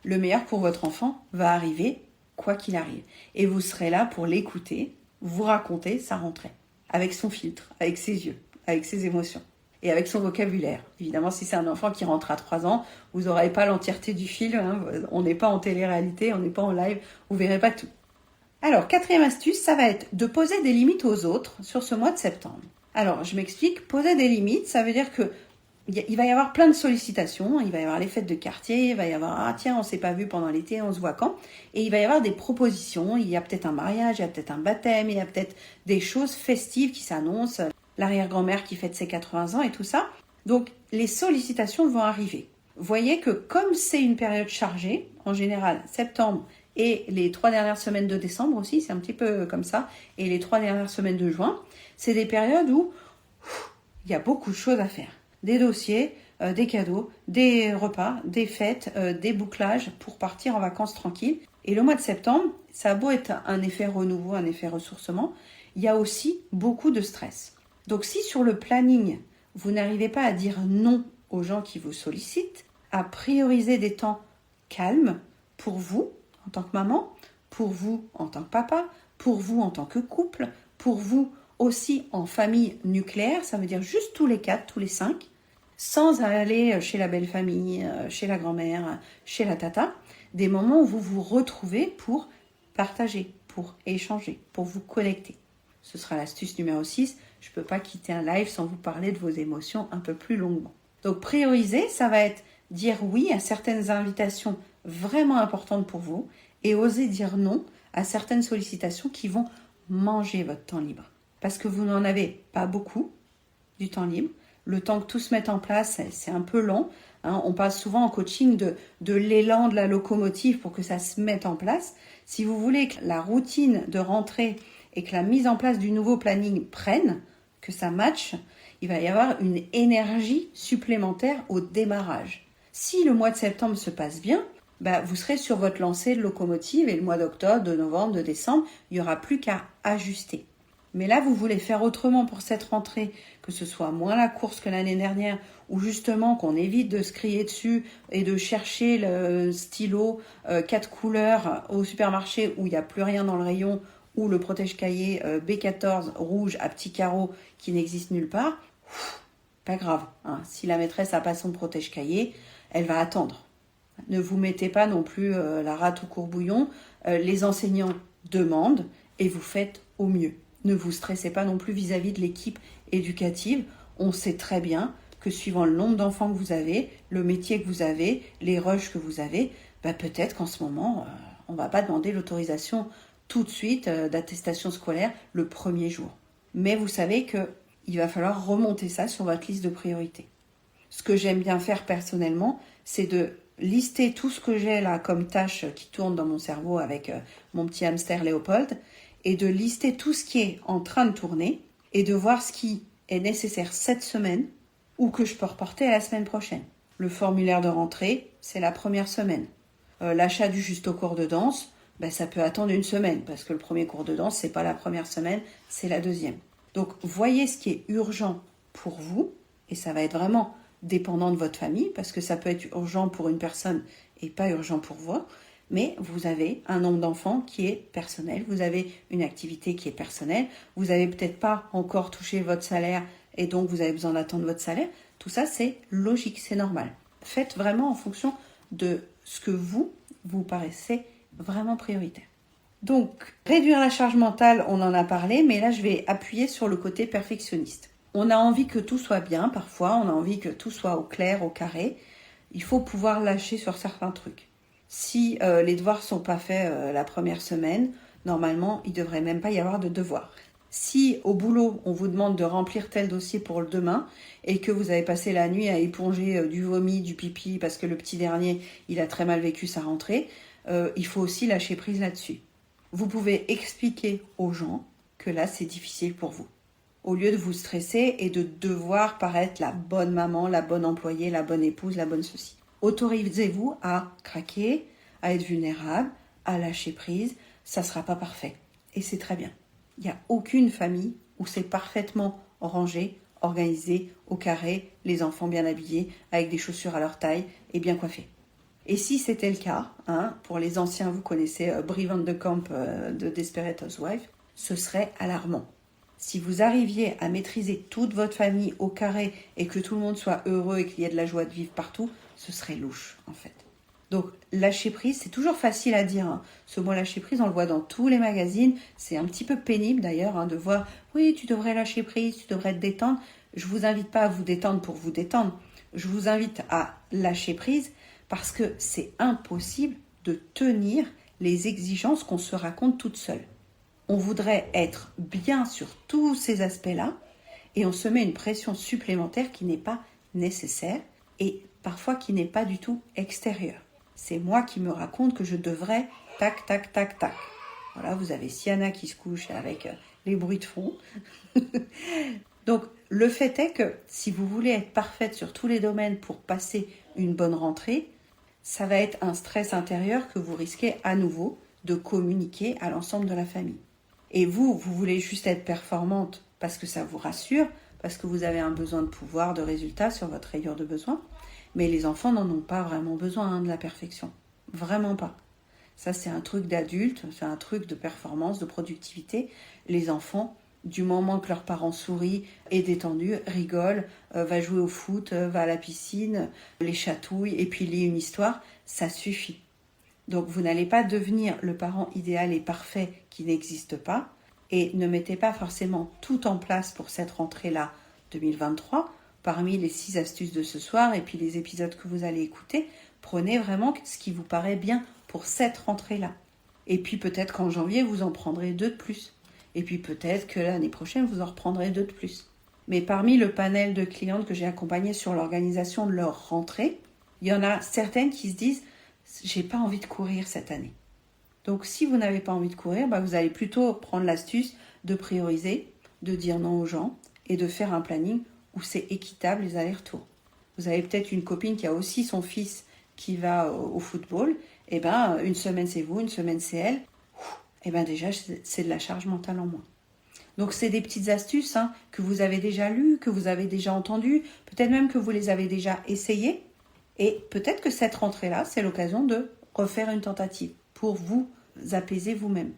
A: Le meilleur pour votre enfant va arriver quoi qu'il arrive. Et vous serez là pour l'écouter, vous raconter sa rentrée. Avec son filtre, avec ses yeux, avec ses émotions et avec son vocabulaire. Évidemment, si c'est un enfant qui rentre à 3 ans, vous n'aurez pas l'entièreté du film. On n'est pas en télé-réalité, on n'est pas en live, vous ne verrez pas tout. Alors, 4e astuce, ça va être de poser des limites aux autres sur ce mois de septembre. Alors, je m'explique, poser des limites, ça veut dire que il va y avoir plein de sollicitations, il va y avoir les fêtes de quartier, il va y avoir « on s'est pas vu pendant l'été, on se voit quand ?» Et il va y avoir des propositions, il y a peut-être un mariage, il y a peut-être un baptême, il y a peut-être des choses festives qui s'annoncent, l'arrière-grand-mère qui fête ses 80 ans et tout ça. Donc les sollicitations vont arriver. Voyez que comme c'est une période chargée, en général septembre et les 3 dernières semaines de décembre aussi, c'est un petit peu comme ça, et les 3 dernières semaines de juin, c'est des périodes où il y a beaucoup de choses à faire. Des dossiers, des cadeaux, des repas, des fêtes, des bouclages pour partir en vacances tranquilles. Et le mois de septembre, ça a beau être un effet renouveau, un effet ressourcement, il y a aussi beaucoup de stress. Donc si sur le planning, vous n'arrivez pas à dire non aux gens qui vous sollicitent, à prioriser des temps calmes pour vous en tant que maman, pour vous en tant que papa, pour vous en tant que couple, pour vous aussi en famille nucléaire, ça veut dire juste tous les 4, tous les 5, sans aller chez la belle famille, chez la grand-mère, chez la tata, des moments où vous vous retrouvez pour partager, pour échanger, pour vous connecter. Ce sera l'astuce numéro 6. Je ne peux pas quitter un live sans vous parler de vos émotions un peu plus longuement. Donc prioriser, ça va être dire oui à certaines invitations vraiment importantes pour vous et oser dire non à certaines sollicitations qui vont manger votre temps libre. Parce que vous n'en avez pas beaucoup du temps libre. Le temps que tout se mette en place, c'est un peu long. On parle souvent en coaching de l'élan de la locomotive pour que ça se mette en place. Si vous voulez que la routine de rentrée et que la mise en place du nouveau planning prenne, que ça matche, il va y avoir une énergie supplémentaire au démarrage. Si le mois de septembre se passe bien, vous serez sur votre lancée de locomotive et le mois d'octobre, de novembre, de décembre, il n'y aura plus qu'à ajuster. Mais là, vous voulez faire autrement pour cette rentrée, que ce soit moins la course que l'année dernière, ou justement qu'on évite de se crier dessus et de chercher le stylo 4 couleurs au supermarché où il n'y a plus rien dans le rayon, ou le protège-cahier B14 rouge à petits carreaux qui n'existe nulle part. Pas grave, hein. Si la maîtresse n'a pas son protège-cahier, elle va attendre. Ne vous mettez pas non plus la rate au courbouillon. Les enseignants demandent et vous faites au mieux. Ne vous stressez pas non plus vis-à-vis de l'équipe éducative. On sait très bien que suivant le nombre d'enfants que vous avez, le métier que vous avez, les rushs que vous avez, peut-être qu'en ce moment, on ne va pas demander l'autorisation tout de suite d'attestation scolaire le premier jour. Mais vous savez qu'il va falloir remonter ça sur votre liste de priorités. Ce que j'aime bien faire personnellement, c'est de lister tout ce que j'ai là comme tâche qui tourne dans mon cerveau avec mon petit hamster Léopold, et de lister tout ce qui est en train de tourner et de voir ce qui est nécessaire cette semaine ou que je peux reporter à la semaine prochaine. Le formulaire de rentrée, c'est la première semaine. L'achat du juste cours de danse, ça peut attendre une semaine parce que le premier cours de danse, c'est pas la première semaine, c'est la deuxième. Donc, voyez ce qui est urgent pour vous et ça va être vraiment dépendant de votre famille parce que ça peut être urgent pour une personne et pas urgent pour vous. Mais vous avez un nombre d'enfants qui est personnel, vous avez une activité qui est personnelle, vous n'avez peut-être pas encore touché votre salaire et donc vous avez besoin d'attendre votre salaire. Tout ça, c'est logique, c'est normal. Faites vraiment en fonction de ce que vous paraissez vraiment prioritaire. Donc, réduire la charge mentale, on en a parlé, mais là, je vais appuyer sur le côté perfectionniste. On a envie que tout soit bien, parfois, on a envie que tout soit au clair, au carré. Il faut pouvoir lâcher sur certains trucs. Si les devoirs ne sont pas faits la première semaine, normalement, il ne devrait même pas y avoir de devoirs. Si au boulot, on vous demande de remplir tel dossier pour le demain et que vous avez passé la nuit à éponger du vomi, du pipi, parce que le petit dernier, il a très mal vécu sa rentrée, il faut aussi lâcher prise là-dessus. Vous pouvez expliquer aux gens que là, c'est difficile pour vous. Au lieu de vous stresser et de devoir paraître la bonne maman, la bonne employée, la bonne épouse, la bonne ceci. Autorisez-vous à craquer, à être vulnérable, à lâcher prise. Ça ne sera pas parfait. Et c'est très bien. Il n'y a aucune famille où c'est parfaitement rangé, organisé, au carré, les enfants bien habillés, avec des chaussures à leur taille et bien coiffés. Et si c'était le cas, pour les anciens, vous connaissez Brie Van de Kamp de Desperate Housewives, ce serait alarmant. Si vous arriviez à maîtriser toute votre famille au carré et que tout le monde soit heureux et qu'il y ait de la joie de vivre partout, ce serait louche en fait. Donc lâcher prise, c'est toujours facile à dire. Ce mot lâcher prise, on le voit dans tous les magazines. C'est un petit peu pénible d'ailleurs de voir « oui, tu devrais lâcher prise, tu devrais te détendre ». Je ne vous invite pas à vous détendre pour vous détendre. Je vous invite à lâcher prise parce que c'est impossible de tenir les exigences qu'on se raconte toute seule. On voudrait être bien sur tous ces aspects-là et on se met une pression supplémentaire qui n'est pas nécessaire et parfois qui n'est pas du tout extérieure. C'est moi qui me raconte que je devrais tac, tac, tac, tac. Voilà, vous avez Siana qui se couche avec les bruits de fond. Donc, le fait est que si vous voulez être parfaite sur tous les domaines pour passer une bonne rentrée, ça va être un stress intérieur que vous risquez à nouveau de communiquer à l'ensemble de la famille. Et vous voulez juste être performante parce que ça vous rassure, parce que vous avez un besoin de pouvoir, de résultat sur votre rayure de besoin. Mais les enfants n'en ont pas vraiment besoin de la perfection. Vraiment pas. Ça, c'est un truc d'adulte, c'est un truc de performance, de productivité. Les enfants, du moment que leurs parents sourient, est détendu, rigolent, va jouer au foot, va à la piscine, les chatouille et puis lit une histoire, ça suffit. Donc, vous n'allez pas devenir le parent idéal et parfait qui n'existe pas et ne mettez pas forcément tout en place pour cette rentrée-là 2023. Parmi les 6 astuces de ce soir et puis les épisodes que vous allez écouter, prenez vraiment ce qui vous paraît bien pour cette rentrée-là. Et puis peut-être qu'en janvier, vous en prendrez 2 de plus. Et puis peut-être que l'année prochaine, vous en reprendrez 2 de plus. Mais parmi le panel de clientes que j'ai accompagnées sur l'organisation de leur rentrée, il y en a certaines qui se disent « j'ai pas envie de courir cette année ». Donc si vous n'avez pas envie de courir, vous allez plutôt prendre l'astuce de prioriser, de dire non aux gens et de faire un planning où c'est équitable les allers-retours. Vous avez peut-être une copine qui a aussi son fils qui va au football, une semaine c'est vous, une semaine c'est elle. Déjà c'est de la charge mentale en moins. Donc c'est des petites astuces que vous avez déjà lues, que vous avez déjà entendues, peut-être même que vous les avez déjà essayées. Et peut-être que cette rentrée-là, c'est l'occasion de refaire une tentative pour vous apaiser vous-même.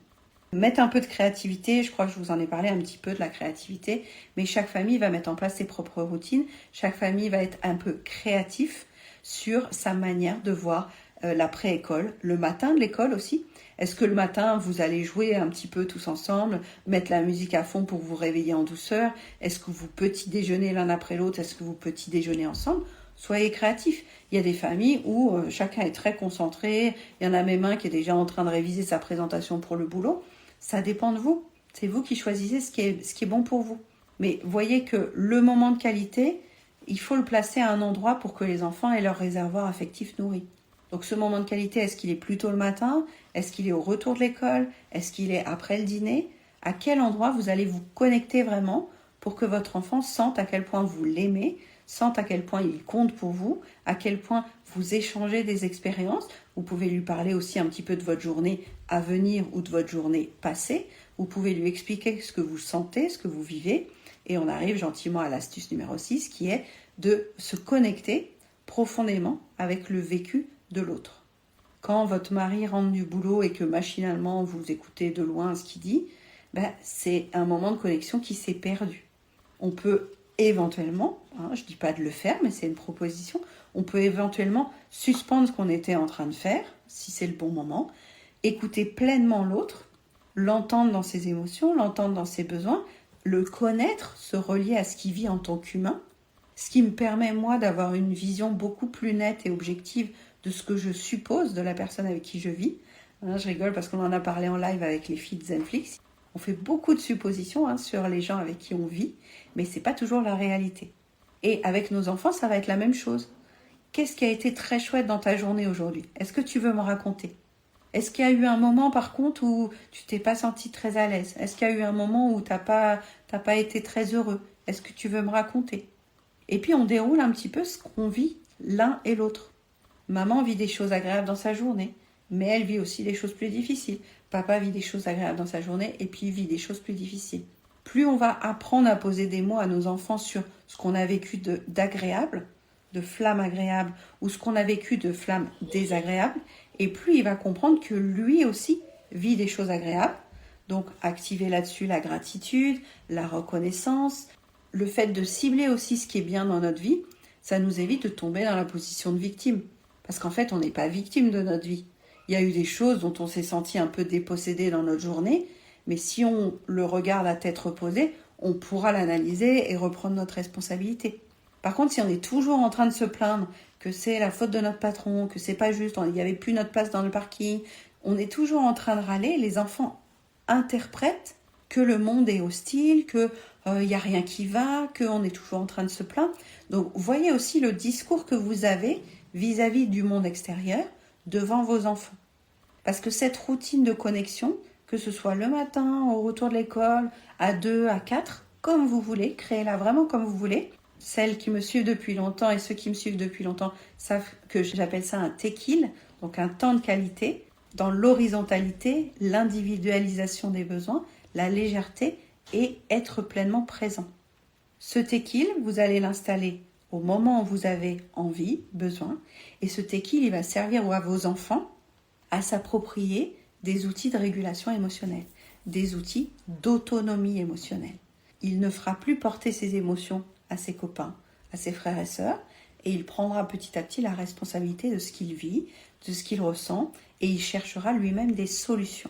A: Mettre un peu de créativité, je crois que je vous en ai parlé un petit peu de la créativité, mais chaque famille va mettre en place ses propres routines, chaque famille va être un peu créatif sur sa manière de voir l'après-école, le matin de l'école aussi. Est-ce que le matin, vous allez jouer un petit peu tous ensemble, mettre la musique à fond pour vous réveiller en douceur? Est-ce que vous petit déjeunez l'un après l'autre? Est-ce que vous petit déjeunez ensemble? Soyez créatifs. Il y a des familles où chacun est très concentré, il y en a même un qui est déjà en train de réviser sa présentation pour le boulot. Ça dépend de vous. C'est vous qui choisissez ce qui est bon pour vous. Mais voyez que le moment de qualité, il faut le placer à un endroit pour que les enfants aient leur réservoir affectif nourri. Donc ce moment de qualité, est-ce qu'il est plutôt le matin? Est-ce qu'il est au retour de l'école? Est-ce qu'il est après le dîner? À quel endroit vous allez vous connecter vraiment pour que votre enfant sente à quel point vous l'aimez, sente à quel point il compte pour vous, à quel point vous échangez des expériences. Vous pouvez lui parler aussi un petit peu de votre journée à venir ou de votre journée passée. Vous pouvez lui expliquer ce que vous sentez, ce que vous vivez. Et on arrive gentiment à l'astuce numéro 6 qui est de se connecter profondément avec le vécu de l'autre. Quand votre mari rentre du boulot et que machinalement vous écoutez de loin ce qu'il dit, c'est un moment de connexion qui s'est perdu. On peut éventuellement, je ne dis pas de le faire, mais c'est une proposition, on peut éventuellement suspendre ce qu'on était en train de faire, si c'est le bon moment, écouter pleinement l'autre, l'entendre dans ses émotions, l'entendre dans ses besoins, le connaître, se relier à ce qu'il vit en tant qu'humain, ce qui me permet, moi, d'avoir une vision beaucoup plus nette et objective de ce que je suppose de la personne avec qui je vis. Je rigole parce qu'on en a parlé en live avec les filles de Zenflix. On fait beaucoup de suppositions sur les gens avec qui on vit, mais ce n'est pas toujours la réalité. Et avec nos enfants, ça va être la même chose. Qu'est-ce qui a été très chouette dans ta journée aujourd'hui? Est-ce que tu veux me raconter? Est-ce qu'il y a eu un moment, par contre, où tu t'es pas senti très à l'aise? Est-ce qu'il y a eu un moment où t'as pas été très heureux? Est-ce que tu veux me raconter? Et puis, on déroule un petit peu ce qu'on vit l'un et l'autre. Maman vit des choses agréables dans sa journée, mais elle vit aussi des choses plus difficiles. Papa vit des choses agréables dans sa journée et puis il vit des choses plus difficiles. Plus on va apprendre à poser des mots à nos enfants sur ce qu'on a vécu d'agréable, de flamme agréable, ou ce qu'on a vécu de flamme désagréable, et plus il va comprendre que lui aussi vit des choses agréables. Donc activer là-dessus la gratitude, la reconnaissance, le fait de cibler aussi ce qui est bien dans notre vie, ça nous évite de tomber dans la position de victime. Parce qu'en fait, on n'est pas victime de notre vie. Il y a eu des choses dont on s'est senti un peu dépossédé dans notre journée, mais si on le regarde à tête reposée, on pourra l'analyser et reprendre notre responsabilité. Par contre, si on est toujours en train de se plaindre que c'est la faute de notre patron, que c'est pas juste, il n'y avait plus notre place dans le parking, on est toujours en train de râler, les enfants interprètent que le monde est hostile, qu'il n'y a rien qui va, qu'on est toujours en train de se plaindre. Donc, voyez aussi le discours que vous avez vis-à-vis du monde extérieur devant vos enfants. Parce que cette routine de connexion, que ce soit le matin, au retour de l'école, à 2, à 4, comme vous voulez, créez-la vraiment comme vous voulez. Celles qui me suivent depuis longtemps et ceux qui me suivent depuis longtemps savent que j'appelle ça un tequil, donc un temps de qualité, dans l'horizontalité, l'individualisation des besoins, la légèreté et être pleinement présent. Ce tequil, vous allez l'installer au moment où vous avez envie, besoin, et ce tequil, il va servir à vos enfants à s'approprier des outils de régulation émotionnelle, des outils d'autonomie émotionnelle. Il ne fera plus porter ses émotions à ses copains, à ses frères et sœurs, et il prendra petit à petit la responsabilité de ce qu'il vit, de ce qu'il ressent, et il cherchera lui-même des solutions.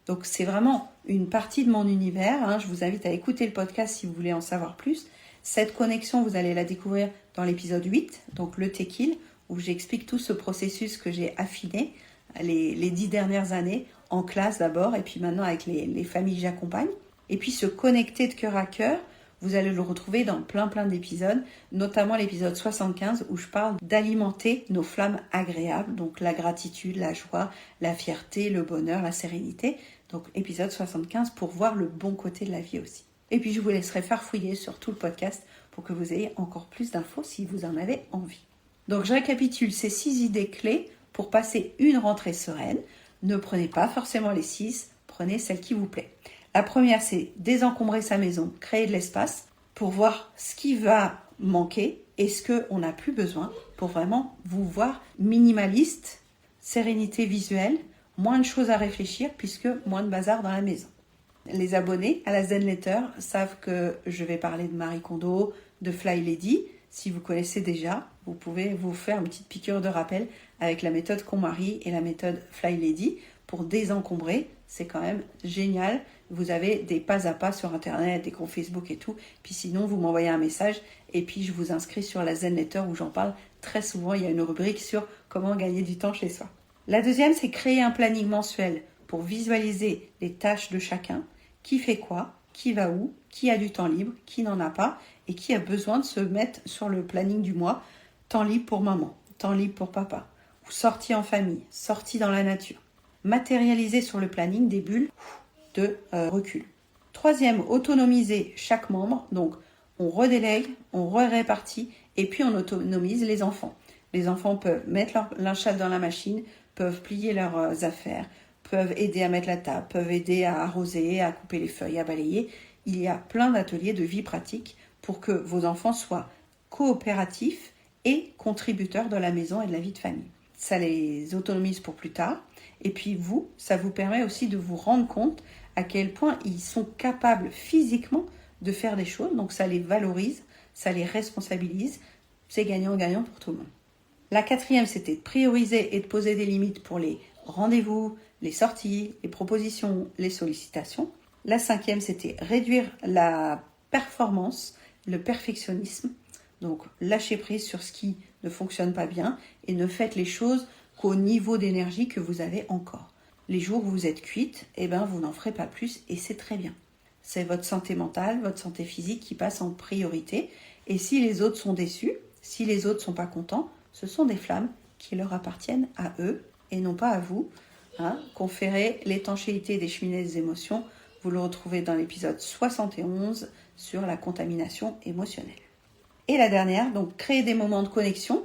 A: Donc c'est vraiment une partie de mon univers, je vous invite à écouter le podcast si vous voulez en savoir plus. Cette connexion, vous allez la découvrir dans l'épisode 8, donc le tequil, où j'explique tout ce processus que j'ai affiné les 10 dernières années, en classe d'abord, et puis maintenant avec les familles que j'accompagne. Et puis se connecter de cœur à cœur Vous allez le retrouver dans plein d'épisodes, notamment l'épisode 75 où je parle d'alimenter nos flammes agréables, donc la gratitude, la joie, la fierté, le bonheur, la sérénité. Donc épisode 75 pour voir le bon côté de la vie aussi. Et puis je vous laisserai farfouiller sur tout le podcast pour que vous ayez encore plus d'infos si vous en avez envie. Donc je récapitule ces 6 idées clés pour passer une rentrée sereine. Ne prenez pas forcément les 6, prenez celle qui vous plaît. La première, c'est désencombrer sa maison, créer de l'espace pour voir ce qui va manquer et ce qu'on n'a plus besoin pour vraiment vous voir minimaliste, sérénité visuelle, moins de choses à réfléchir puisque moins de bazar dans la maison. Les abonnés à la Zen Letter savent que je vais parler de Marie Kondo, de Fly Lady. Si vous connaissez déjà, vous pouvez vous faire une petite piqûre de rappel avec la méthode KonMari et la méthode Fly Lady pour désencombrer. C'est quand même génial. Vous avez des pas à pas sur Internet, des groupes Facebook et tout. Puis sinon, vous m'envoyez un message et puis je vous inscris sur la Zen Letter où j'en parle très souvent. Il y a une rubrique sur comment gagner du temps chez soi. La deuxième, c'est créer un planning mensuel pour visualiser les tâches de chacun. Qui fait quoi, qui va où, qui a du temps libre, qui n'en a pas et qui a besoin de se mettre sur le planning du mois. Temps libre pour maman, temps libre pour papa, ou sortie en famille, sortie dans la nature. Matérialiser sur le planning des bulles de recul. Troisième, autonomiser chaque membre. Donc, on redélègue, on répartit et puis on autonomise les enfants. Les enfants peuvent mettre leur linge sale dans la machine, peuvent plier leurs affaires, peuvent aider à mettre la table, peuvent aider à arroser, à couper les feuilles, à balayer. Il y a plein d'ateliers de vie pratique pour que vos enfants soient coopératifs et contributeurs de la maison et de la vie de famille. Ça les autonomise pour plus tard. Et puis vous, ça vous permet aussi de vous rendre compte à quel point ils sont capables physiquement de faire des choses. Donc ça les valorise, ça les responsabilise. C'est gagnant-gagnant pour tout le monde. La quatrième, c'était de prioriser et de poser des limites pour les rendez-vous, les sorties, les propositions, les sollicitations. La cinquième, c'était réduire la performance, le perfectionnisme. Donc, lâchez prise sur ce qui ne fonctionne pas bien et ne faites les choses qu'au niveau d'énergie que vous avez encore. Les jours où vous êtes cuite, vous n'en ferez pas plus et c'est très bien. C'est votre santé mentale, votre santé physique qui passe en priorité. Et si les autres sont déçus, si les autres ne sont pas contents, ce sont des flammes qui leur appartiennent à eux et non pas à vous. Conférer l'étanchéité des cheminées des émotions, vous le retrouvez dans l'épisode 71 sur la contamination émotionnelle. Et la dernière, donc créer des moments de connexion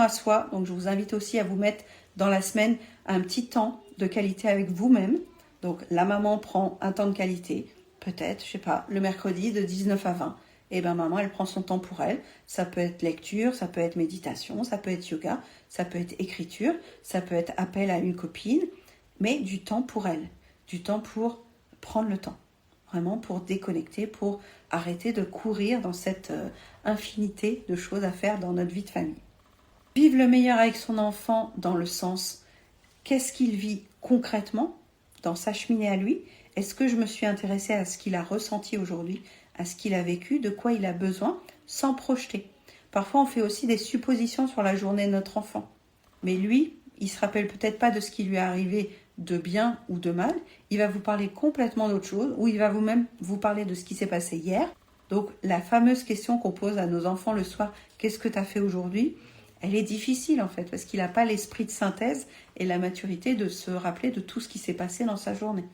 A: à soi. Donc je vous invite aussi à vous mettre dans la semaine un petit temps de qualité avec vous-même. Donc la maman prend un temps de qualité, peut-être, le mercredi de 19 à 20. Et maman, elle prend son temps pour elle. Ça peut être lecture, ça peut être méditation, ça peut être yoga, ça peut être écriture, ça peut être appel à une copine, mais du temps pour elle, du temps pour prendre le temps, vraiment pour déconnecter, pour arrêter de courir dans cette infinité de choses à faire dans notre vie de famille. Vivre le meilleur avec son enfant dans le sens, qu'est-ce qu'il vit concrètement dans sa cheminée à lui? Est-ce que je me suis intéressée à ce qu'il a ressenti aujourd'hui, à ce qu'il a vécu, de quoi il a besoin, sans projeter. Parfois, on fait aussi des suppositions sur la journée de notre enfant. Mais lui, il ne se rappelle peut-être pas de ce qui lui est arrivé de bien ou de mal. Il va vous parler complètement d'autre chose, ou il va même vous parler de ce qui s'est passé hier. Donc, la fameuse question qu'on pose à nos enfants le soir, qu'est-ce que tu as fait aujourd'hui? Elle est difficile en fait, parce qu'il n'a pas l'esprit de synthèse et la maturité de se rappeler de tout ce qui s'est passé dans sa journée.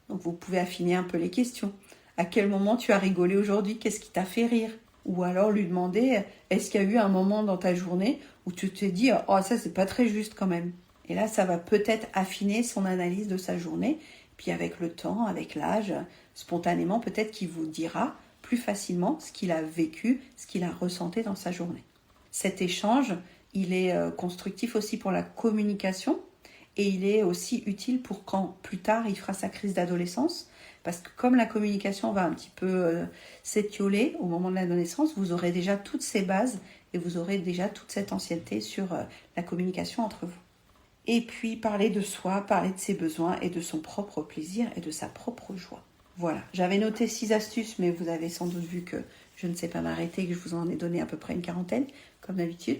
A: Donc, vous pouvez affiner un peu les questions. À quel moment tu as rigolé aujourd'hui? Qu'est-ce qui t'a fait rire? Ou alors lui demander, est-ce qu'il y a eu un moment dans ta journée où tu t'es dit, oh ça c'est pas très juste quand même. Et là, ça va peut-être affiner son analyse de sa journée. Puis avec le temps, avec l'âge, spontanément, peut-être qu'il vous dira plus facilement ce qu'il a vécu, ce qu'il a ressenti dans sa journée. Cet échange, il est constructif aussi pour la communication et il est aussi utile pour quand plus tard il fera sa crise d'adolescence. Parce que comme la communication va un petit peu s'étioler au moment de l'adolescence, vous aurez déjà toutes ces bases et vous aurez déjà toute cette ancienneté sur la communication entre vous. Et puis parler de soi, parler de ses besoins et de son propre plaisir et de sa propre joie. Voilà, j'avais noté 6 astuces, mais vous avez sans doute vu que je ne sais pas m'arrêter, que je vous en ai donné à peu près une quarantaine, comme d'habitude.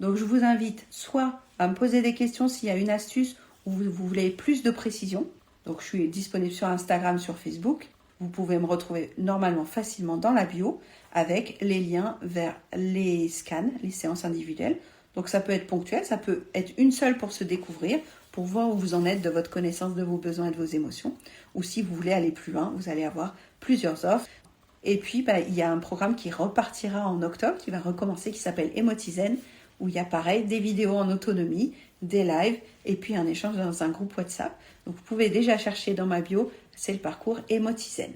A: Donc je vous invite soit à me poser des questions s'il y a une astuce où vous voulez plus de précision. Donc je suis disponible sur Instagram, sur Facebook. Vous pouvez me retrouver normalement facilement dans la bio avec les liens vers les scans, les séances individuelles. Donc ça peut être ponctuel, ça peut être une seule pour se découvrir, pour voir où vous en êtes de votre connaissance de vos besoins et de vos émotions. Ou si vous voulez aller plus loin, vous allez avoir plusieurs offres. Et puis, il y a un programme qui repartira en octobre, qui va recommencer, qui s'appelle Emotizen, où il y a pareil, des vidéos en autonomie, des lives, et puis un échange dans un groupe WhatsApp. Donc vous pouvez déjà chercher dans ma bio, c'est le parcours Emotizen.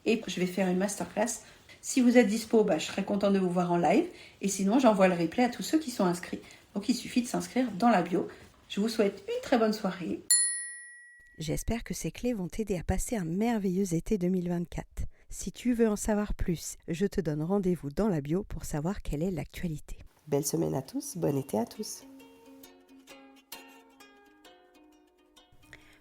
A: Et je vais faire une masterclass. Si vous êtes dispo, je serai contente de vous voir en live. Et sinon, j'envoie le replay à tous ceux qui sont inscrits. Donc il suffit de s'inscrire dans la bio. Je vous souhaite une très bonne soirée.
B: J'espère que ces clés vont t'aider à passer un merveilleux été 2024. Si tu veux en savoir plus, je te donne rendez-vous dans la bio pour savoir quelle est l'actualité.
A: Belle semaine à tous, bon été à tous.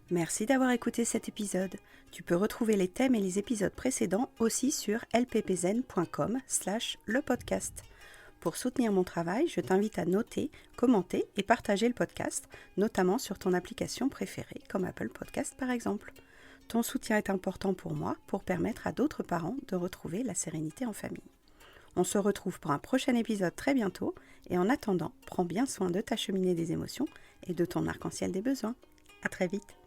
B: Merci d'avoir écouté cet épisode. Tu peux retrouver les thèmes et les épisodes précédents aussi sur lppzen.com/lepodcast. Pour soutenir mon travail, je t'invite à noter, commenter et partager le podcast, notamment sur ton application préférée, comme Apple Podcast par exemple. Ton soutien est important pour moi pour permettre à d'autres parents de retrouver la sérénité en famille. On se retrouve pour un prochain épisode très bientôt et en attendant, prends bien soin de ta cheminée des émotions et de ton arc-en-ciel des besoins. À très vite.